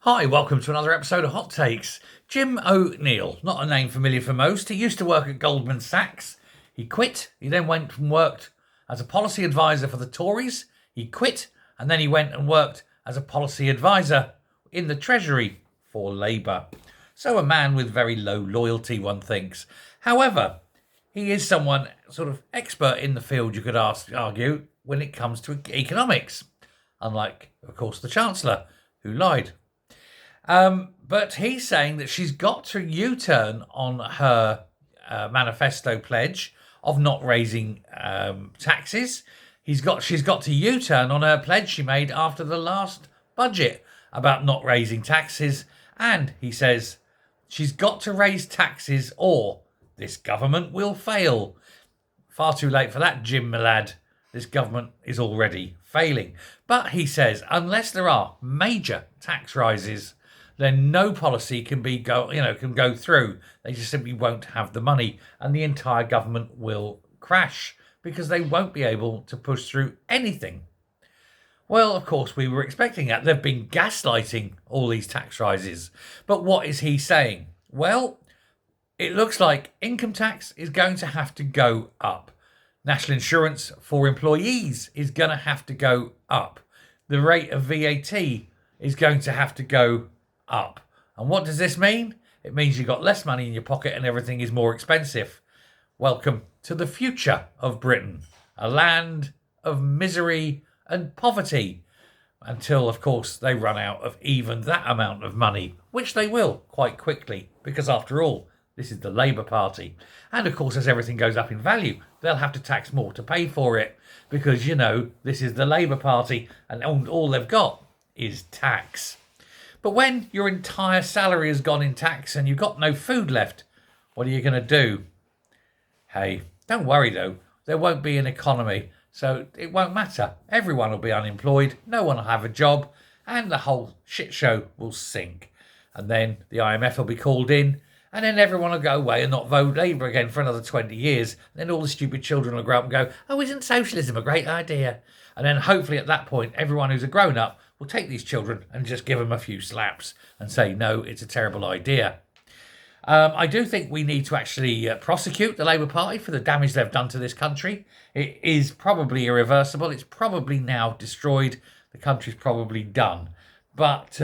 Hi, welcome to another episode of Hot Takes. Jim O'Neill, not a name familiar for most. He used to work at Goldman Sachs. He quit. He then went and worked as a policy advisor for the Tories. He quit and then he went and worked as a policy advisor in the Treasury for Labour. So a man with very low loyalty, one thinks. However, he is someone sort of expert in the field, you could argue, when it comes to economics. Unlike, of course, the Chancellor, who lied. But he's saying that she's got to U-turn on her manifesto pledge of not raising taxes. She's got to U-turn on her pledge she made after the last budget about not raising taxes. And he says she's got to raise taxes or this government will fail. Far too late for that, Jim, my lad. This government is already failing. But he says unless there are major tax rises, then no policy can go through. They just simply won't have the money, and the entire government will crash because they won't be able to push through anything. Well, of course, we were expecting that. They've been gaslighting all these tax rises. But what is he saying? Well, it looks like income tax is going to have to go up. National insurance for employees is going to have to go up. The rate of VAT is going to have to go up. And what does this mean? It means you've got less money in your pocket and everything is more expensive. Welcome to the future of Britain, a land of misery and poverty, until, of course, they run out of even that amount of money, which they will quite quickly, because after all, this is the Labour Party. And of course, as everything goes up in value, they'll have to tax more to pay for it, because, this is the Labour Party and all they've got is tax. But when your entire salary has gone in tax and you've got no food left, what are you going to do? Hey, don't worry though, there won't be an economy, so it won't matter. Everyone will be unemployed, no one will have a job, and the whole shit show will sink. And then the IMF will be called in, and then everyone will go away and not vote Labour again for another 20 years. And then all the stupid children will grow up and go, oh, isn't socialism a great idea? And then hopefully at that point, everyone who's a grown-up will take these children and just give them a few slaps and say, no, it's a terrible idea. I do think we need to actually prosecute the Labour Party for the damage they've done to this country. It is probably irreversible. It's probably now destroyed. The country's probably done. But,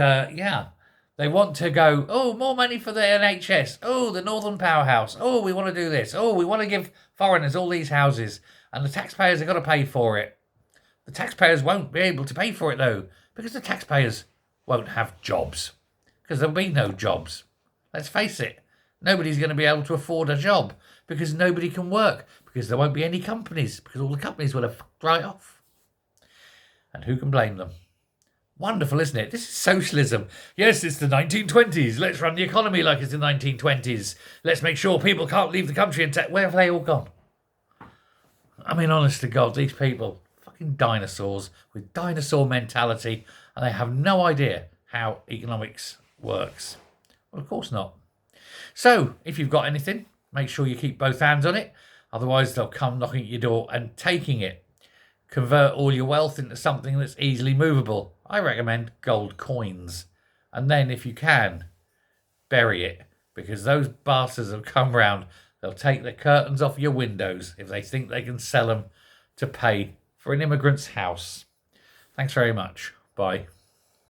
they want to go, oh, more money for the NHS. Oh, the Northern Powerhouse. Oh, we want to do this. Oh, we want to give foreigners all these houses. And the taxpayers have got to pay for it. The taxpayers won't be able to pay for it, though, because the taxpayers won't have jobs. Because there'll be no jobs. Let's face it. Nobody's going to be able to afford a job because nobody can work, because there won't be any companies, because all the companies will have fucked right off. And who can blame them? Wonderful, isn't it? This is socialism. Yes, it's the 1920s. Let's run the economy like it's the 1920s. Let's make sure people can't leave the country and where have they all gone? I mean, honest to God, these people, fucking dinosaurs with dinosaur mentality, and they have no idea how economics works. Well, of course not. So, if you've got anything, make sure you keep both hands on it. Otherwise, they'll come knocking at your door and taking it. Convert all your wealth into something that's easily movable. I recommend gold coins. And then, if you can, bury it. Because those bastards have come round. They'll take the curtains off your windows if they think they can sell them to pay for an immigrant's house. Thanks very much. Bye.